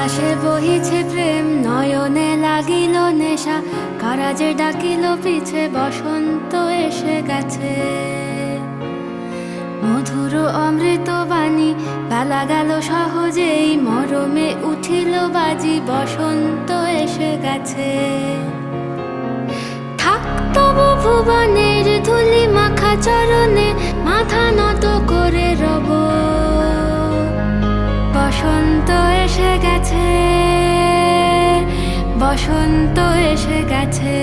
বাতাসে বহিছে প্রেম, নয়নে লাগিল নেশা, কারাজে ডাকিল পিছে, বসন্ত এসে গেছে। মধুর অমৃত বাণী, বেলা গেল সহজেই, মরমে উঠিল বাজি, বসন্ত এসে গেছে। থাক তবু ভুবনের ধুলি মাখা চরণে, মাথা নত করে রব। বসন্ত এসে গেছে, বসন্ত এসে গেছে।